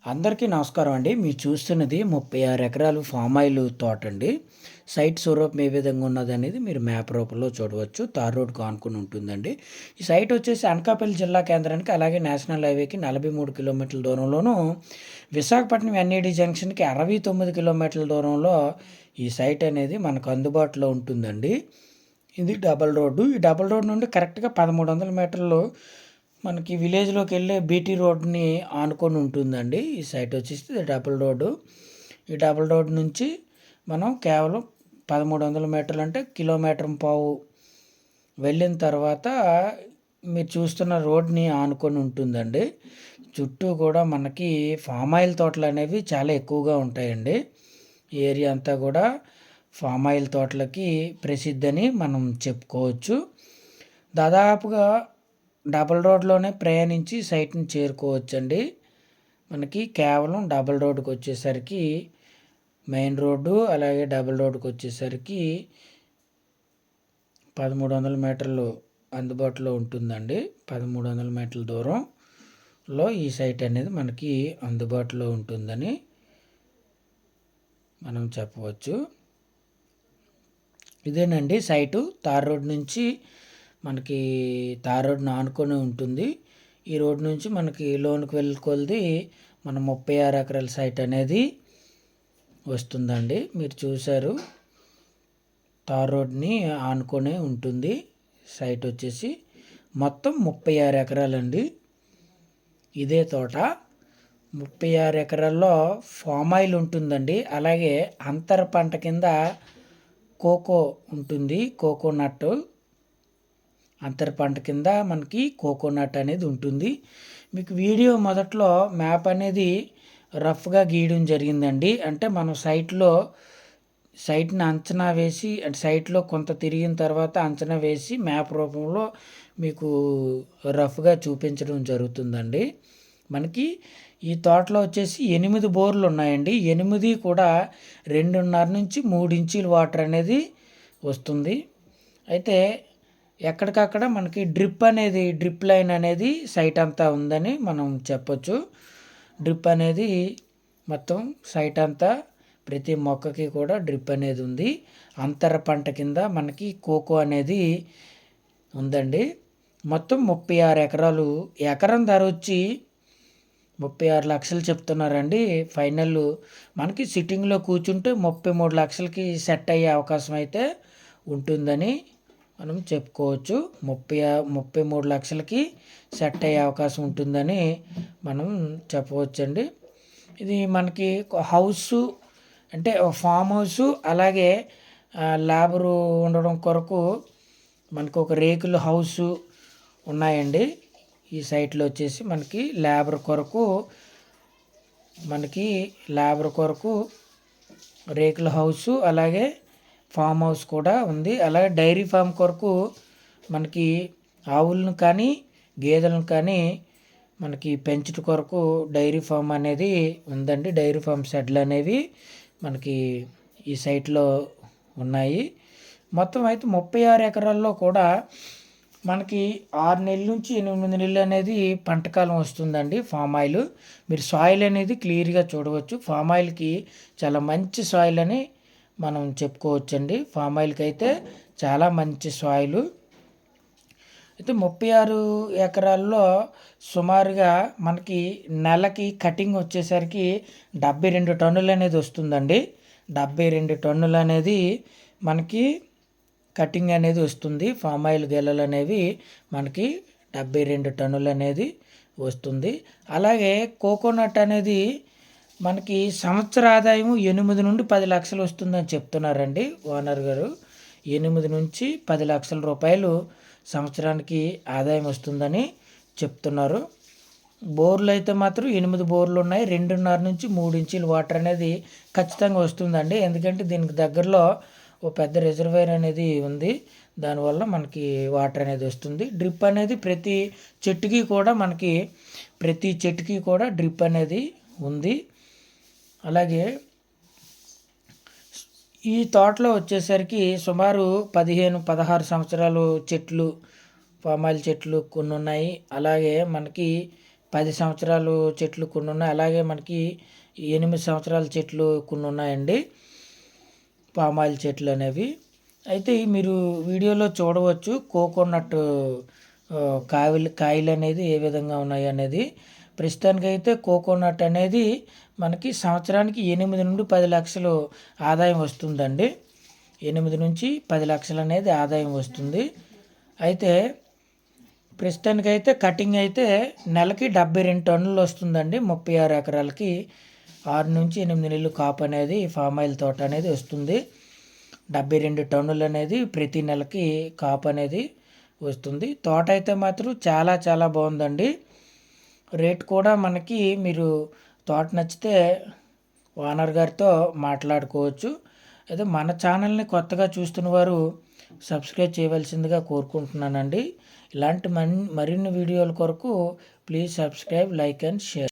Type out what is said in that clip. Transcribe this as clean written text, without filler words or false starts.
అందరికీ నమస్కారం అండి. మీరు చూస్తున్నది 36 ఎకరాలు ఫామ్ ఆయిల్ తోట అండి. సైట్ స్వరూపం ఏ విధంగా ఉన్నదనేది మీరు మ్యాప్ రూపంలో చూడవచ్చు. తార్ రోడ్‌కు ఆనుకుని ఉంటుందండి. ఈ సైట్ వచ్చేసి అనకాపల్లి జిల్లా కేంద్రానికి అలాగే నేషనల్ హైవేకి 43 కిలోమీటర్ల దూరంలోను, విశాఖపట్నం ఎన్ఏడి జంక్షన్‌కి 69 కిలోమీటర్ల దూరంలో ఈ సైట్ అనేది మనకు అందుబాటులో ఉంటుందండి. ఇది డబల్ రోడ్డు. ఈ డబల్ రోడ్ నుండి కరెక్ట్‌గా 1300 మీటర్లు మనకి విలేజ్‌లోకి వెళ్ళే బీటీ రోడ్‌ని ఆనుకొని ఉంటుందండి. ఈ సైట్ వచ్చేసి డబుల్ రోడ్డు. ఈ డబుల్ రోడ్ నుంచి మనం కేవలం 1300 మీటర్లు అంటే కిలోమీటర్ పావు వెళ్ళిన తర్వాత మీరు చూస్తున్న రోడ్‌ని ఆనుకొని ఉంటుందండి. చుట్టూ కూడా మనకి ఫామ్ ఆయిల్ తోటలు అనేవి చాలా ఎక్కువగా ఉంటాయండి. ఈ ఏరియా అంతా కూడా ఫామ్ ఆయిల్ తోటలకి ప్రసిద్ధని మనం చెప్పుకోవచ్చు. దాదాపుగా డబల్ రోడ్లోనే ప్రయాణించి సైట్ని చేరుకోవచ్చండి. మనకి కేవలం డబల్ రోడ్డుకి వచ్చేసరికి మెయిన్ రోడ్డు అలాగే డబల్ రోడ్డుకి వచ్చేసరికి 1300 మీటర్లు అందుబాటులో ఉంటుందండి. 1300 మీటర్ల దూరంలో ఈ సైట్ అనేది మనకి అందుబాటులో ఉంటుందని మనం చెప్పవచ్చు. ఇదేనండి సైటు. తార్ రోడ్ నుంచి మనకి తార్ రోడ్డును ఆనుకొని ఉంటుంది. ఈ రోడ్ నుంచి మనకి లోనికి వెళ్ళి మన 36 ఎకరాల సైట్ అనేది వస్తుందండి. మీరు చూశారు, తార్ రోడ్ని ఆనుకొని ఉంటుంది. సైట్ వచ్చేసి మొత్తం 36 ఎకరాలండి. ఇదే తోట 36 ఎకరాల్లో ఫామ్ ఆయిల్ ఉంటుందండి. అలాగే అంతర పంట కింద కోకో ఉంటుంది. కోకోనట్ అంతర పంట కింద మనకి కోకోనట్ అనేది ఉంటుంది. మీకు వీడియో మొదట్లో మ్యాప్ అనేది రఫ్గా గీయడం జరిగిందండి. అంటే మనం సైట్ని అంచనా వేసి, అంటే సైట్లో కొంత తిరిగిన తర్వాత అంచనా వేసి మ్యాప్ రూపంలో మీకు రఫ్గా చూపించడం జరుగుతుందండి. మనకి ఈ తోటలో వచ్చేసి 8 బోర్లు ఉన్నాయండి. 8 కూడా 2.5 నుంచి 3 ఇంచీల వాటర్ అనేది వస్తుంది. అయితే ఎక్కడికక్కడ మనకి డ్రిప్ లైన్ అనేది సైట్ అంతా ఉందని మనం చెప్పొచ్చు. డ్రిప్ అనేది మొత్తం సైట్ అంతా ప్రతి మొక్కకి కూడా డ్రిప్ అనేది ఉంది. అంతర పంట కింద మనకి కోకో అనేది ఉందండి. మొత్తం 36 ఎకరాలు. ఎకరం ధర వచ్చి 36 లక్షలు చెప్తున్నారండి. ఫైనల్ మనకి సిట్టింగ్లో కూర్చుంటే 33 లక్షలకి సెట్ అయ్యే అవకాశం అయితే ఉంటుందని మనం చెప్పుకోవచ్చు. 33 లక్షలకి సెట్ అయ్యే అవకాశం ఉంటుందని మనం చెప్పవచ్చండి. ఇది మనకి హౌస్ అంటే ఫామ్ హౌస్ అలాగే లేబరు ఉండడం కొరకు మనకు ఒక రేకుల హౌస్ ఉన్నాయండి. ఈ సైట్లో వచ్చేసి మనకి లేబర్ కొరకు రేకుల హౌస్ అలాగే ఫామ్ హౌస్ కూడా ఉంది. అలాగే డైరీ ఫామ్ కొరకు మనకి ఆవులను కానీ గేదెలను కానీ మనకి పెంచుట కొరకు డైరీ ఫామ్ అనేది ఉందండి. డైరీ ఫామ్ షెడ్లు అనేవి మనకి ఈ సైట్లో ఉన్నాయి. మొత్తం అయితే 36 ఎకరాల్లో కూడా మనకి 6 నెలల నుంచి 8 నెలలు అనేది పంటకాలం వస్తుందండి. ఫామ్ ఆయిల్ మీరు సాయిల్ అనేది క్లియర్గా చూడవచ్చు. ఫామ్ ఆయిల్కి చాలా మంచి సాయిల్ అని మనం చెప్పుకోవచ్చండి. ఫామ్ ఆయిల్కి అయితే చాలా మంచి సాయిల్. అయితే 36 ఎకరాల్లో సుమారుగా మనకి నెలకి కటింగ్ వచ్చేసరికి 72 టన్నులు అనేది వస్తుందండి. 72 టన్నులు అనేది మనకి కటింగ్ అనేది వస్తుంది. ఫామ్ ఆయిల్ గెలలు అనేవి మనకి 72 టన్నులు అనేది వస్తుంది. అలాగే కోకోనట్ అనేది మనకి సంవత్సర ఆదాయం 8 నుండి 10 లక్షలు వస్తుందని చెప్తున్నారండి ఓనర్ గారు. 8 నుంచి 10 లక్షల రూపాయలు సంవత్సరానికి ఆదాయం వస్తుందని చెప్తున్నారు. బోర్లు అయితే మాత్రం 8 బోర్లు ఉన్నాయి. 2.5 నుంచి 3 ఇంచీల వాటర్ అనేది ఖచ్చితంగా వస్తుందండి. ఎందుకంటే దీనికి దగ్గరలో ఓ పెద్ద రిజర్వాయర్ అనేది ఉంది. దానివల్ల మనకి వాటర్ అనేది వస్తుంది. డ్రిప్ అనేది ప్రతి చెట్టుకి కూడా డ్రిప్ అనేది ఉంది. అలాగే ఈ తోటలో వచ్చేసరికి సుమారు 15-16 సంవత్సరాలు చెట్లు, పామాయిల్ చెట్లు కొన్ని ఉన్నాయి. అలాగే మనకి 10 సంవత్సరాలు చెట్లు కొన్ని ఉన్నాయి. అలాగే మనకి 8 సంవత్సరాల చెట్లు కొన్ని ఉన్నాయండి, పామాయిల్ చెట్లు అనేవి. అయితే మీరు వీడియోలో చూడవచ్చు కోకోనట్ కాయలు అనేది ఏ విధంగా ఉన్నాయి అనేది. ప్రస్తుతానికైతే కోకోనట్ అనేది మనకి సంవత్సరానికి 8 నుండి 10 లక్షలు ఆదాయం వస్తుందండి. 8 నుంచి 10 లక్షలు అనేది ఆదాయం వస్తుంది. అయితే ప్రస్తుతానికైతే కటింగ్ అయితే నెలకి 72 టన్నులు వస్తుందండి. 36 ఎకరాలకి 6 నుంచి 8 నెలలు కాపు అనేది ఫామాయిల్ తోట అనేది వస్తుంది. 72 టన్నులు అనేది ప్రతి నెలకి కాపు అనేది వస్తుంది. తోట అయితే మాత్రం చాలా చాలా బాగుందండి. రేట్ కూడా మనకి మీరు తోట నచ్చితే ఓనర్ గారితో మాట్లాడుకోవచ్చు. అయితే మన ఛానల్ని కొత్తగా చూస్తున్న వారు సబ్స్క్రైబ్ చేయవలసిందిగా కోరుకుంటున్నానండి. ఇలాంటి మరిన్ని వీడియోల కొరకు please subscribe, like and share.